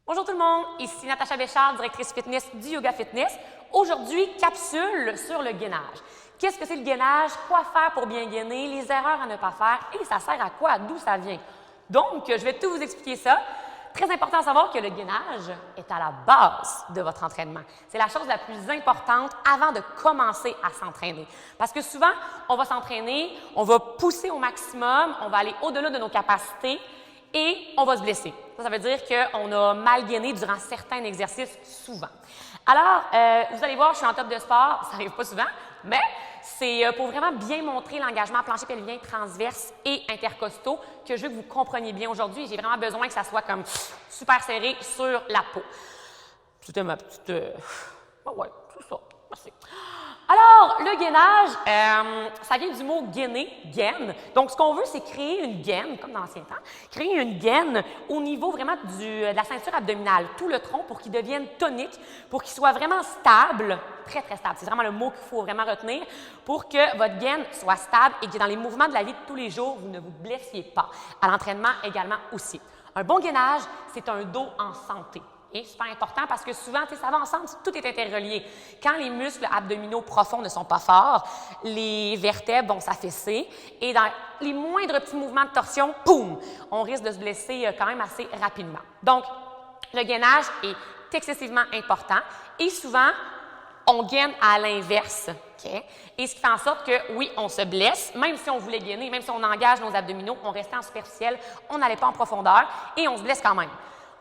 Bonjour tout le monde, ici Natacha Béchard, directrice fitness du Yoga Fitness. Aujourd'hui, capsule sur le gainage. Qu'est-ce que c'est le gainage? Quoi faire pour bien gainer? Les erreurs à ne pas faire et ça sert à quoi? D'où ça vient? Donc, je vais tout vous expliquer ça. Très important à savoir que le gainage est à la base de votre entraînement. C'est la chose la plus importante avant de commencer à s'entraîner. Parce que souvent, on va s'entraîner, on va pousser au maximum, on va aller au-delà de nos capacités et on va se blesser. Ça veut dire qu'on a mal gainé durant certains exercices souvent. Alors, vous allez voir, je suis en top de sport, ça n'arrive pas souvent, mais c'est pour vraiment bien montrer l'engagement plancher pelvien, transverse et intercostaux que je veux que vous compreniez bien aujourd'hui. J'ai vraiment besoin que ça soit comme super serré sur la peau. C'était ma petite... ouais, c'est ça. Merci. Alors, le gainage, ça vient du mot gainer, gaine. Donc, ce qu'on veut, c'est créer une gaine, comme dans l'ancien temps, créer une gaine au niveau vraiment de la ceinture abdominale, tout le tronc pour qu'il devienne tonique, pour qu'il soit vraiment stable, très, très stable. C'est vraiment le mot qu'il faut vraiment retenir pour que votre gaine soit stable et que dans les mouvements de la vie de tous les jours, vous ne vous blessiez pas. À l'entraînement également aussi. Un bon gainage, c'est un dos en santé. C'est super important parce que souvent, ça va ensemble, tout est interrelié. Quand les muscles abdominaux profonds ne sont pas forts, les vertèbres vont s'affaisser et dans les moindres petits mouvements de torsion, boum, on risque de se blesser quand même assez rapidement. Donc, le gainage est excessivement important et souvent, on gaine à l'inverse. Okay? Et ce qui fait en sorte que, oui, on se blesse, même si on voulait gainer, même si on engage nos abdominaux, on restait en superficiel, on n'allait pas en profondeur et on se blesse quand même.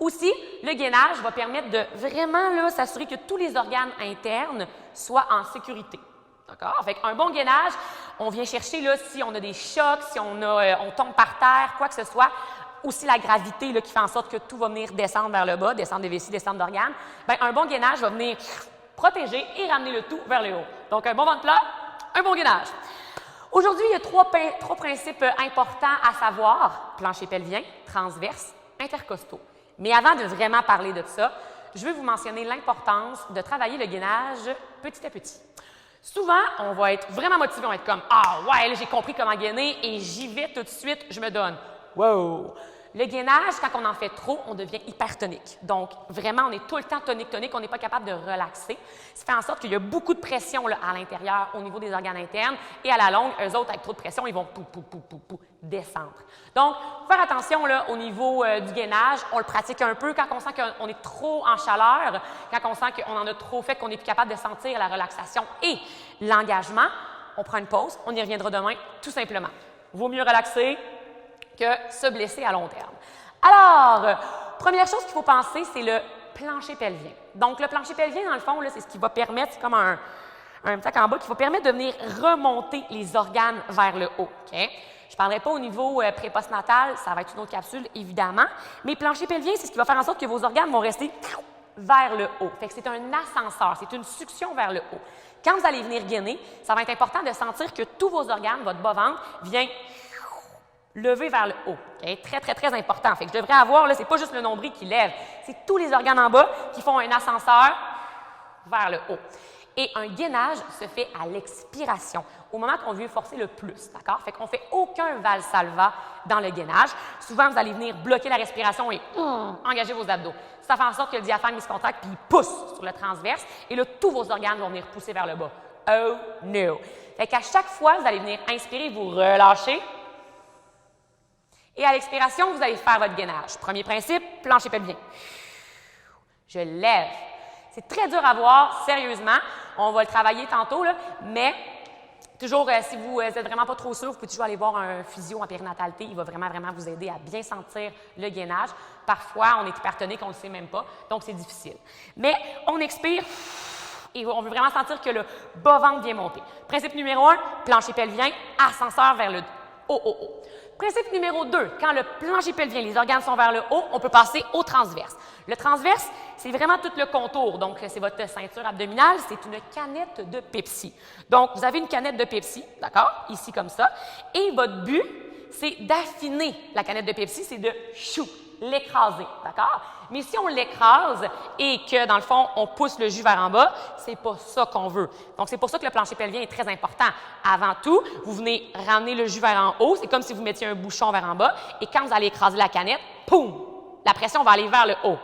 Aussi, le gainage va permettre de vraiment s'assurer que tous les organes internes soient en sécurité. D'accord? Fait qu'un bon gainage, on vient chercher si on a des chocs, si on tombe par terre, quoi que ce soit. Aussi la gravité qui fait en sorte que tout va venir descendre vers le bas, descendre des vessies, descendre d'organes. Bien, un bon gainage va venir protéger et ramener le tout vers le haut. Donc, un bon ventre plat, un bon gainage. Aujourd'hui, il y a trois principes importants à savoir: plancher pelvien, transverse, intercostaux. Mais avant de vraiment parler de ça, je veux vous mentionner l'importance de travailler le gainage petit à petit. Souvent, on va être vraiment motivé, on va être comme « Ah ouais, là, j'ai compris comment gainer et j'y vais tout de suite, je me donne. » Wow! Le gainage, quand on en fait trop, on devient hypertonique. Donc, vraiment, on est tout le temps tonique, on n'est pas capable de relaxer. Ça fait en sorte qu'il y a beaucoup de pression à l'intérieur, au niveau des organes internes, et à la longue, eux autres, avec trop de pression, ils vont descendre. Donc, faire attention au niveau du gainage, on le pratique un peu quand on sent qu'on est trop en chaleur, quand on sent qu'on en a trop fait, qu'on n'est plus capable de sentir la relaxation et l'engagement. On prend une pause, on y reviendra demain, tout simplement. Vaut mieux relaxer que se blesser à long terme. Alors, première chose qu'il faut penser, c'est le plancher pelvien. Donc, le plancher pelvien, dans le fond, c'est ce qui va permettre, c'est comme un petit sac en bas, qui va permettre de venir remonter les organes vers le haut. Okay? Je ne parlerai pas au niveau pré-postnatal, ça va être une autre capsule, évidemment, mais plancher pelvien, c'est ce qui va faire en sorte que vos organes vont rester vers le haut. Fait que c'est un ascenseur, c'est une succion vers le haut. Quand vous allez venir gainer, ça va être important de sentir que tous vos organes, votre bas-ventre, vient lever vers le haut. Okay? Très, très, très important. Fait que je devrais avoir, c'est pas juste le nombril qui lève, c'est tous les organes en bas qui font un ascenseur vers le haut. Et un gainage se fait à l'expiration, au moment qu'on veut forcer le plus, d'accord? Fait qu'on ne fait aucun valsalva dans le gainage. Souvent, vous allez venir bloquer la respiration et engager vos abdos. Ça fait en sorte que le diaphragme se contracte puis il pousse sur le transverse et là, tous vos organes vont venir pousser vers le bas. Oh no! Fait qu'à chaque fois, vous allez venir inspirer, vous relâcher. Et à l'expiration, vous allez faire votre gainage. Premier principe, plancher pelvien. Je lève. C'est très dur à voir, sérieusement. On va le travailler tantôt, mais toujours, si vous n'êtes vraiment pas trop sûr, vous pouvez toujours aller voir un physio en périnatalité. Il va vraiment, vraiment vous aider à bien sentir le gainage. Parfois, on est hypertonique, on ne le sait même pas, donc c'est difficile. Mais on expire et on veut vraiment sentir que le bas-ventre vient monter. Principe numéro 1, plancher pelvien, ascenseur vers le haut. Principe numéro 2, quand le plancher pelvien, les organes sont vers le haut, on peut passer au transverse. Le transverse, c'est vraiment tout le contour. Donc, c'est votre ceinture abdominale, c'est une canette de Pepsi. Donc, vous avez une canette de Pepsi, d'accord, ici comme ça, et votre but, c'est d'affiner la canette de Pepsi, c'est de l'écraser, d'accord? Mais si on l'écrase et que, dans le fond, on pousse le jus vers en bas, c'est pas ça qu'on veut. Donc, c'est pour ça que le plancher pelvien est très important. Avant tout, vous venez ramener le jus vers en haut. C'est comme si vous mettiez un bouchon vers en bas. Et quand vous allez écraser la canette, poum! La pression va aller vers le haut.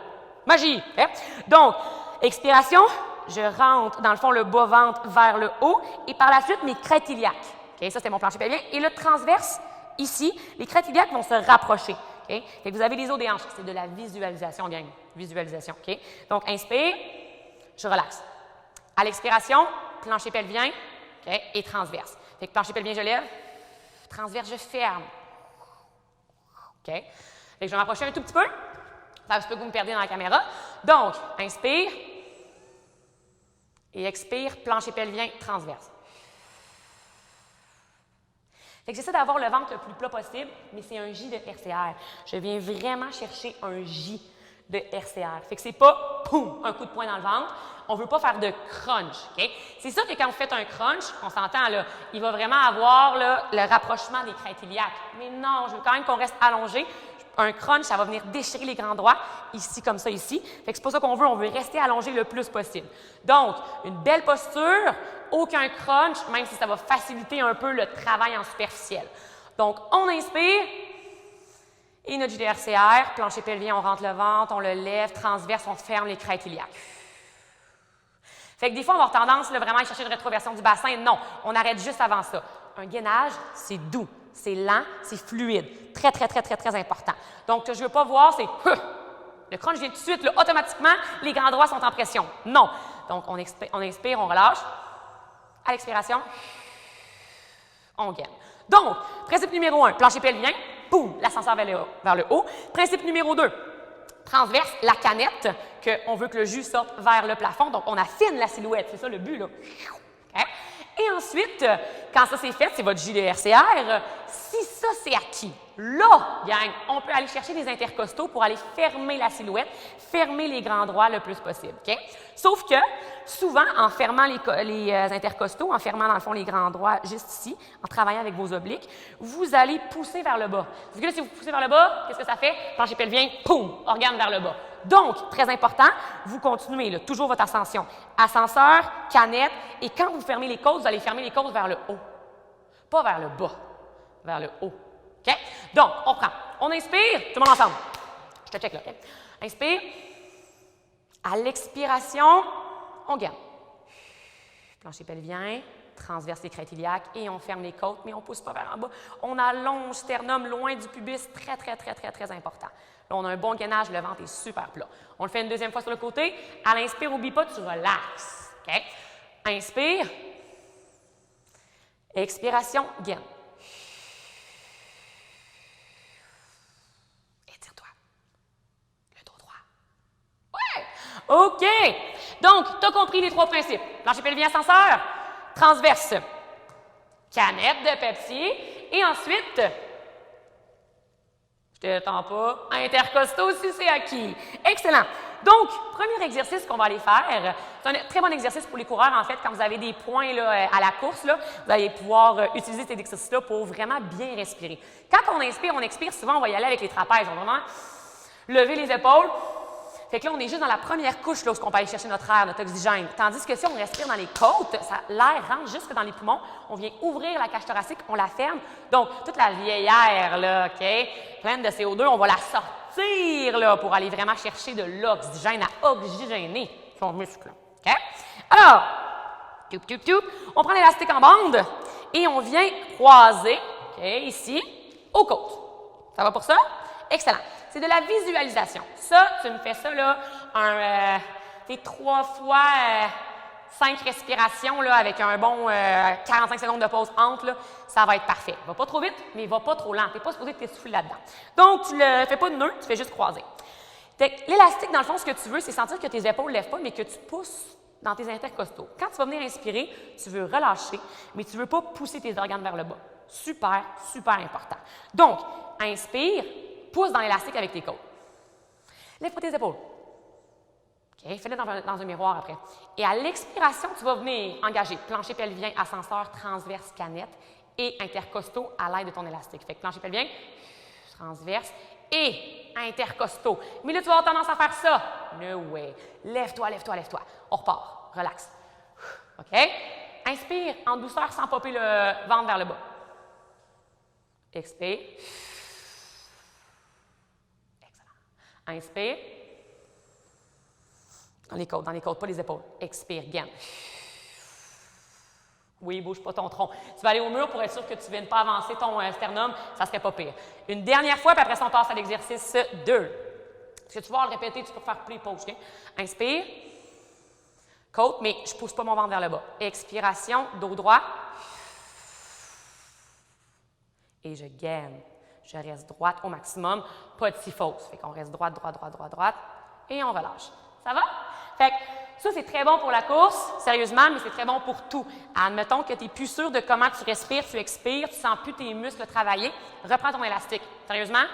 Magie! Okay? Donc, expiration, je rentre dans le fond le bas-ventre vers le haut et par la suite mes crêtes iliaques. Okay? Ça, c'est mon plancher pelvien. Et le transverse, ici, les crêtes iliaques vont se rapprocher. Okay? Fait que vous avez les os des hanches. C'est de la visualisation, gang. Visualisation. Okay? Donc, inspire, je relaxe. À l'expiration, plancher pelvien okay? Et transverse. Fait que plancher pelvien, je lève. Transverse, je ferme. OK? Fait que je vais m'approcher un tout petit peu. Ça se peut que vous me perdiez dans la caméra. Donc, inspire. Et expire, plancher pelvien, transverse. Fait que j'essaie d'avoir le ventre le plus plat possible, mais c'est un J de RCR. Je viens vraiment chercher un J de RCR. Fait que c'est pas, poum, un coup de poing dans le ventre. On ne veut pas faire de crunch. Okay? C'est sûr que quand vous faites un crunch, on s'entend, là, il va vraiment avoir là, le rapprochement des crêtes iliaques. Mais non, je veux quand même qu'on reste allongé. Un crunch, ça va venir déchirer les grands droits, ici comme ça, ici. Fait que c'est pas ça qu'on veut, on veut rester allongé le plus possible. Donc, une belle posture, aucun crunch, même si ça va faciliter un peu le travail en superficiel. Donc, on inspire, et notre JDRCR, plancher pelvien, on rentre le ventre, on le lève, transverse, on ferme les crêtes iliaques. Fait que des fois, on va avoir tendance là, vraiment à chercher une rétroversion du bassin. Non, on arrête juste avant ça. Un gainage, c'est doux. C'est lent, c'est fluide. Très, très, très, très, très important. Donc, ce que je ne veux pas voir, c'est le crunch vient tout de suite, là, automatiquement, les grands droits sont en pression. Non. Donc, on inspire, on relâche. À l'expiration, on gaine. Donc, principe numéro 1, plancher pelvien, boum, l'ascenseur vers le haut. Principe numéro 2, transverse, la canette, qu'on veut que le jus sorte vers le plafond. Donc, on affine la silhouette. C'est ça le but, là. Okay? Et ensuite, quand ça c'est fait, c'est votre JDRCR. Si ça c'est acquis, là, gang, on peut aller chercher des intercostaux pour aller fermer la silhouette, fermer les grands droits le plus possible. Okay? Sauf que, souvent, en fermant les intercostaux, en fermant dans le fond les grands droits juste ici, en travaillant avec vos obliques, vous allez pousser vers le bas. Parce que là, si vous poussez vers le bas, qu'est-ce que ça fait? Plancher pelvien, poum, organe vers le bas. Donc, très important, vous continuez là, toujours votre ascension. Ascenseur, canette, et quand vous fermez les côtes, vous allez fermer les côtes vers le haut. Pas vers le bas, vers le haut. OK? Donc, on prend. On inspire, tout le monde ensemble. Je te check là. OK? Inspire. À l'expiration, on gaine. Plancher pelvien, transverse les crêtes iliaques et on ferme les côtes, mais on ne pousse pas vers en bas. On allonge sternum loin du pubis, très, très, très, très, très important. Là, on a un bon gainage, le ventre est super plat. On le fait une deuxième fois sur le côté. À l'inspire, n'oublie pas, tu relaxes. OK? Inspire. Expiration, gaine. Étire-toi. Le dos droit. Ouais! OK! Donc, tu as compris les 3 principes. Plancher pelvien ascenseur, transverse, canette de Pepsi, et ensuite, je te tends pas, intercostaux si c'est acquis. Excellent. Donc, premier exercice qu'on va aller faire, c'est un très bon exercice pour les coureurs, en fait, quand vous avez des points là, à la course, là, vous allez pouvoir utiliser cet exercice-là pour vraiment bien respirer. Quand on inspire, on expire, souvent on va y aller avec les trapèzes, on va vraiment lever les épaules. Fait que là, on est juste dans la première couche là, où on peut aller chercher notre air, notre oxygène. Tandis que si on respire dans les côtes, l'air rentre jusque dans les poumons, on vient ouvrir la cage thoracique, on la ferme. Donc, toute la vieille air, là, OK, pleine de CO2, on va la sortir là, pour aller vraiment chercher de l'oxygène, à oxygéner son muscle. OK? Alors, on prend l'élastique en bande et on vient croiser, OK, ici, aux côtes. Ça va pour ça? Excellent. C'est de la visualisation. Ça, tu me fais ça, là, 3 fois 5 respirations, là, avec un bon 45 secondes de pause entre, là, ça va être parfait. Va pas trop vite, mais va pas trop lent. Tu n'es pas supposé t'essouffler là-dedans. Donc, tu ne fais pas de nœud, tu fais juste croiser. L'élastique, dans le fond, ce que tu veux, c'est sentir que tes épaules ne lèvent pas, mais que tu pousses dans tes intercostaux. Quand tu vas venir inspirer, tu veux relâcher, mais tu ne veux pas pousser tes organes vers le bas. Super, super important. Donc, inspire. Pousse dans l'élastique avec tes côtes. Lève pas tes épaules. OK? Fais-le dans un miroir après. Et à l'expiration, tu vas venir engager plancher pelvien, ascenseur, transverse, canette et intercostaux à l'aide de ton élastique. Fait que plancher pelvien, transverse et intercostaux. Mais là, tu vas avoir tendance à faire ça. No way. Lève-toi, lève-toi, lève-toi. On repart. Relax. OK? Inspire en douceur sans popper le ventre vers le bas. Expire. Inspire. dans les côtes, pas les épaules. Expire, gaine. Oui, bouge pas ton tronc. Tu vas aller au mur pour être sûr que tu ne viennes pas avancer ton sternum, ça serait pas pire. Une dernière fois, puis après ça, on passe à l'exercice 2. Parce que tu vas le répéter, tu peux faire plus pause. Okay? Inspire, côte, mais je ne pousse pas mon ventre vers le bas. Expiration, dos droit. Et je gaine. Je reste droite au maximum, pas de kyphose. Fait qu'on reste droite, droite, droite, droite, droite, et on relâche. Ça va? Fait que ça, c'est très bon pour la course, sérieusement, mais c'est très bon pour tout. Admettons que tu n'es plus sûr de comment tu respires, tu expires, tu ne sens plus tes muscles travailler, reprends ton élastique. Sérieusement,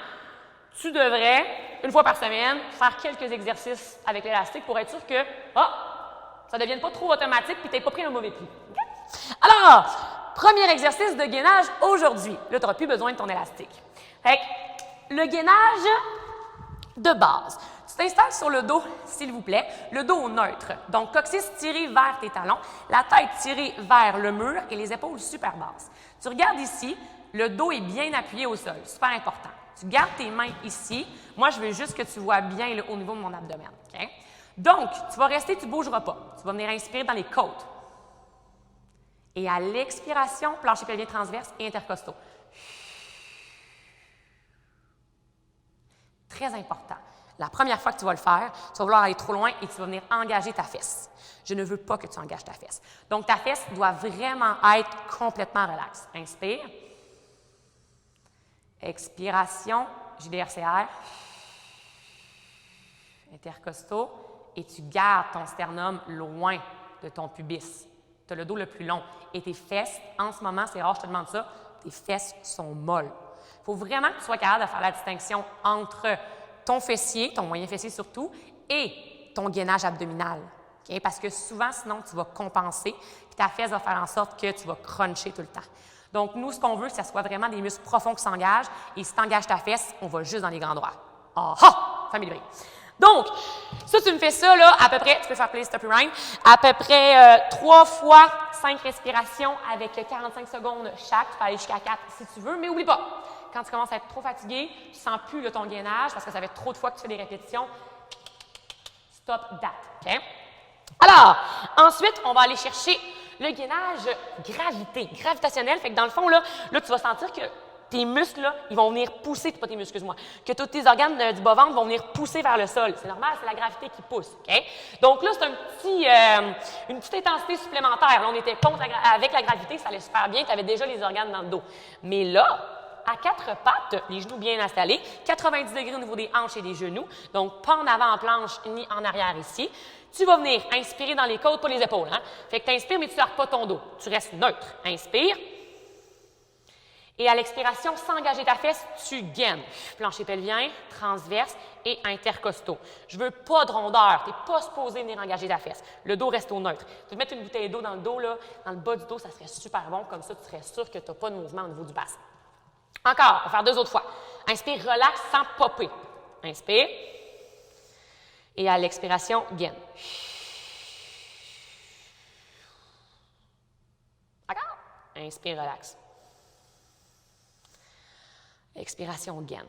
tu devrais, une fois par semaine, faire quelques exercices avec l'élastique pour être sûr que, ça ne devienne pas trop automatique et tu n'aies pas pris un mauvais pli. Okay? Alors, premier exercice de gainage aujourd'hui. Là, tu n'auras plus besoin de ton élastique. Fait que, le gainage de base. Tu t'installes sur le dos, s'il vous plaît, le dos neutre. Donc, coccyx tiré vers tes talons, la tête tirée vers le mur et les épaules super basses. Tu regardes ici, le dos est bien appuyé au sol, super important. Tu gardes tes mains ici. Moi, je veux juste que tu vois bien là, au niveau de mon abdomen. Okay? Donc, tu vas rester, tu ne bougeras pas. Tu vas venir inspirer dans les côtes. Et à l'expiration, plancher pelvien transverse et intercostaux. Très important. La première fois que tu vas le faire, tu vas vouloir aller trop loin et tu vas venir engager ta fesse. Je ne veux pas que tu engages ta fesse. Donc, ta fesse doit vraiment être complètement relaxe. Inspire. Expiration, JDRCR. Intercostaux. Et tu gardes ton sternum loin de ton pubis. Tu as le dos le plus long. Et tes fesses, en ce moment, c'est rare, je te demande ça, tes fesses sont molles. Il faut vraiment que tu sois capable de faire la distinction entre ton fessier, ton moyen fessier surtout, et ton gainage abdominal. Okay? Parce que souvent, sinon, tu vas compenser, puis ta fesse va faire en sorte que tu vas cruncher tout le temps. Donc, nous, ce qu'on veut, c'est que ce soit vraiment des muscles profonds qui s'engagent, et si tu engages ta fesse, on va juste dans les grands droits. Ah ah! Famille de briques. Donc, ça, tu me fais ça, là, à peu près, tu peux faire play, stop, rewind, à peu près 3 fois 5 respirations avec 45 secondes chaque. Tu peux aller jusqu'à 4 si tu veux, mais oublie pas, quand tu commences à être trop fatigué, tu ne sens plus là, ton gainage parce que ça fait trop de fois que tu fais des répétitions. Stop that, OK? Alors, ensuite, on va aller chercher le gainage gravitationnel. Fait que dans le fond, là tu vas sentir que tes muscles, là, ils vont venir pousser, pas tes muscles, excuse-moi, que tous tes organes du bas-ventre vont venir pousser vers le sol. C'est normal, c'est la gravité qui pousse, OK? Donc là, c'est une petite intensité supplémentaire. Là, on était avec la gravité, ça allait super bien, tu avais déjà les organes dans le dos. Mais là, à 4 pattes, les genoux bien installés, 90 degrés au niveau des hanches et des genoux, donc pas en avant en planche ni en arrière ici. Tu vas venir inspirer dans les côtes, pas les épaules. Hein? Fait que tu inspires, mais tu ne serres pas ton dos. Tu restes neutre. Inspire. Et à l'expiration, sans engager ta fesse, tu gaines. Plancher pelvien, transverse et intercostaux. Je veux pas de rondeur. Tu n'es pas supposé venir engager ta fesse. Le dos reste au neutre. Tu peux te mettre une bouteille d'eau dans le dos, là, dans le bas du dos, ça serait super bon. Comme ça, tu serais sûr que tu n'as pas de mouvement au niveau du bassin. Encore, on va faire 2 autres fois. Inspire, relax sans popper. Inspire. Et à l'expiration, gaine. Encore. Inspire, relax. Expiration, gaine.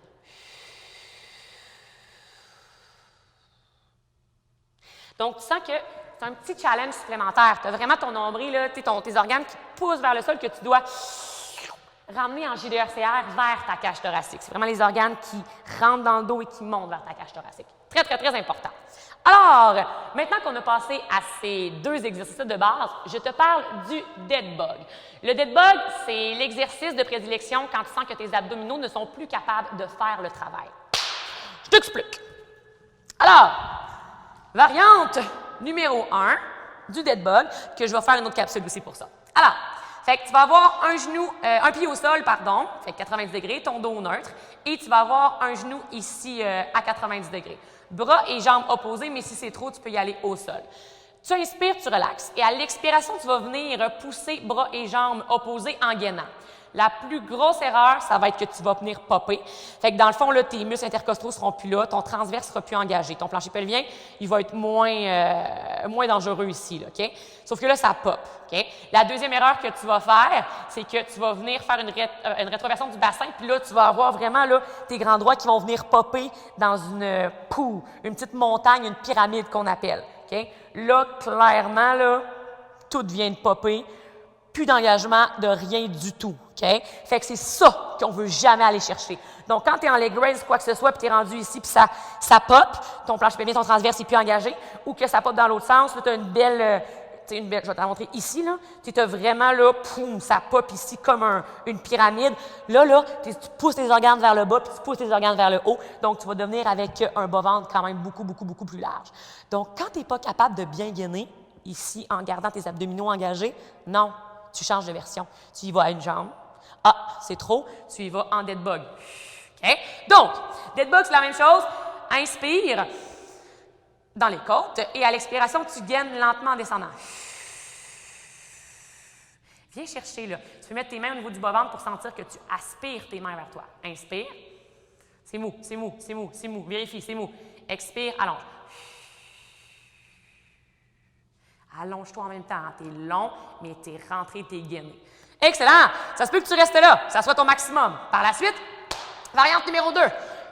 Donc, tu sens que c'est un petit challenge supplémentaire. Tu as vraiment ton nombril, là, tes organes qui poussent vers le sol que tu dois ramener en JDRCR vers ta cage thoracique. C'est vraiment les organes qui rentrent dans le dos et qui montent vers ta cage thoracique. Très, très, très important. Alors, maintenant qu'on a passé à ces 2 exercices de base, je te parle du dead bug. Le dead bug, c'est l'exercice de prédilection quand tu sens que tes abdominaux ne sont plus capables de faire le travail. Je t'explique. Alors, variante numéro 1 du dead bug, que je vais faire une autre capsule aussi pour ça. Alors, fait que tu vas avoir un pied au sol, fait que 90 degrés, ton dos neutre, et tu vas avoir un genou ici à 90 degrés. Bras et jambes opposés, mais si c'est trop, tu peux y aller au sol. Tu inspires, tu relaxes. Et à l'expiration, tu vas venir pousser bras et jambes opposés en gainant. La plus grosse erreur, ça va être que tu vas venir popper. Fait que dans le fond, là, tes muscles intercostaux ne seront plus là, ton transverse ne sera plus engagé. Ton plancher pelvien, il va être moins dangereux ici, là, OK? Sauf que là, ça pop, OK? La deuxième erreur que tu vas faire, c'est que tu vas venir faire une rétroversion du bassin, puis là, tu vas avoir vraiment là, tes grands droits qui vont venir popper dans une petite montagne, une pyramide qu'on appelle. OK? Là, clairement, là, tout vient de popper. Plus d'engagement de rien du tout. OK? Fait que c'est ça qu'on veut jamais aller chercher. Donc, quand tu es en leg raise, quoi que ce soit, puis tu es rendu ici, puis ça pop, ton planche pelvien, ton transverse n'est plus engagé, ou que ça pop dans l'autre sens, là, tu as une belle, je vais te la montrer ici, là. Tu as vraiment, là, poum, ça pop ici comme une pyramide. Là, tu pousses tes organes vers le bas, puis tu pousses tes organes vers le haut. Donc, tu vas devenir avec un bas-ventre quand même beaucoup plus large. Donc, quand tu n'es pas capable de bien gainer, ici, en gardant tes abdominaux engagés, non, tu changes de version. Tu y vas à une jambe. Ah, c'est trop. Tu y vas en dead bug. OK? Donc, dead bug, c'est la même chose. Inspire dans les côtes et à l'expiration, tu gaines lentement en descendant. Viens chercher, là. Tu peux mettre tes mains au niveau du bas-ventre pour sentir que tu aspires tes mains vers toi. Inspire. C'est mou, c'est mou, c'est mou, c'est mou. Vérifie, c'est mou. Expire, allonge. Allonge-toi en même temps. Tu es long, mais tu es rentré, tu es gainé. Excellent! Ça se peut que tu restes là, que ça soit ton maximum. Par la suite, variante numéro 2.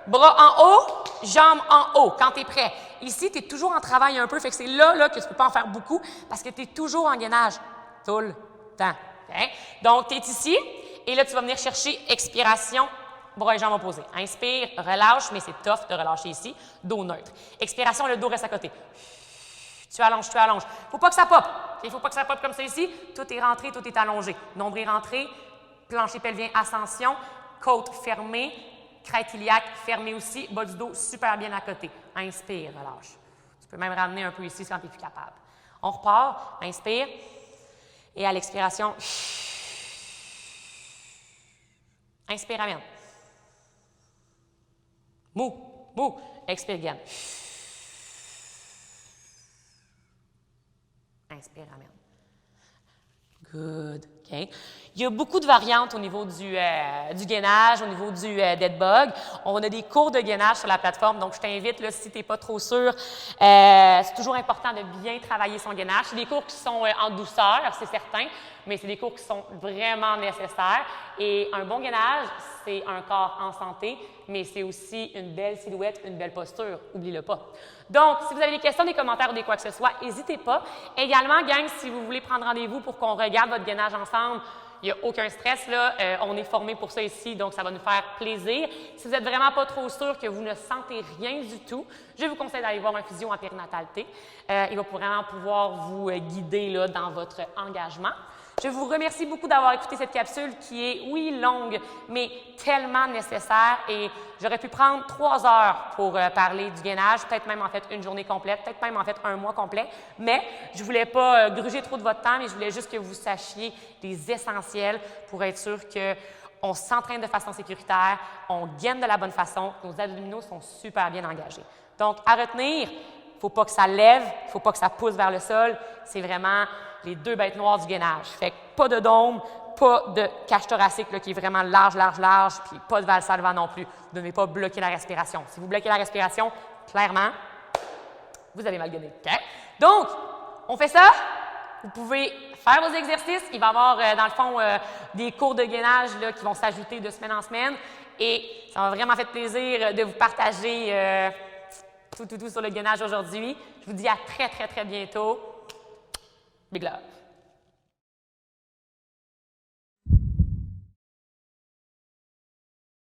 Bras en haut, jambes en haut, quand tu es prêt. Ici, tu es toujours en travail un peu, fait que c'est là que tu ne peux pas en faire beaucoup parce que tu es toujours en gainage. Tout le temps. Okay? Donc, tu es ici et là, tu vas venir chercher expiration, bras et jambes opposés. Inspire, relâche, mais c'est tough de relâcher ici. Dos neutre. Expiration, le dos reste à côté. Tu allonges, tu allonges. Il ne faut pas que ça pop. Il ne faut pas que ça pop comme ça ici. Tout est rentré, tout est allongé. Nombril rentré, plancher pelvien, ascension, côte fermée, crête iliaque fermée aussi, bas du dos super bien à côté. Inspire, relâche. Tu peux même ramener un peu ici quand tu n'es plus capable. On repart, inspire. Et à l'expiration, inspire, amène. Mou, mou. Expire, again. Inspire, amène. Good. Okay. Il y a beaucoup de variantes au niveau du gainage, au niveau du dead bug. On a des cours de gainage sur la plateforme, donc je t'invite, là, si tu n'es pas trop sûr, c'est toujours important de bien travailler son gainage. C'est des cours qui sont en douceur, c'est certain, mais c'est des cours qui sont vraiment nécessaires. Et un bon gainage, c'est un corps en santé, mais c'est aussi une belle silhouette, une belle posture. Oublie-le pas. Donc, si vous avez des questions, des commentaires ou des quoi que ce soit, n'hésitez pas. Également, gang, si vous voulez prendre rendez-vous pour qu'on regarde votre gainage ensemble, il n'y a aucun stress, là. On est formé pour ça ici, donc ça va nous faire plaisir. Si vous n'êtes vraiment pas trop sûr que vous ne sentez rien du tout, je vous conseille d'aller voir un physio en périnatalité. Il va vraiment pouvoir vous guider là, dans votre engagement. Je vous remercie beaucoup d'avoir écouté cette capsule qui est, oui, longue, mais tellement nécessaire et j'aurais pu prendre 3 heures pour parler du gainage, peut-être même en fait une journée complète, peut-être même en fait un mois complet, mais je ne voulais pas gruger trop de votre temps, mais je voulais juste que vous sachiez les essentiels pour être sûr qu'on s'entraîne de façon sécuritaire, on gaine de la bonne façon, nos abdominaux sont super bien engagés. Donc, à retenir, il ne faut pas que ça lève, il ne faut pas que ça pousse vers le sol, c'est vraiment les 2 bêtes noires du gainage. Fait que pas de dôme, pas de cage thoracique là, qui est vraiment large, puis pas de valsalva non plus. Vous ne devez pas bloquer la respiration. Si vous bloquez la respiration, clairement, vous avez mal gainé. Okay? Donc, on fait ça. Vous pouvez faire vos exercices. Il va y avoir, dans le fond, des cours de gainage là, qui vont s'ajouter de semaine en semaine. Et ça m'a vraiment fait plaisir de vous partager tout sur le gainage aujourd'hui. Je vous dis à très bientôt. Big love.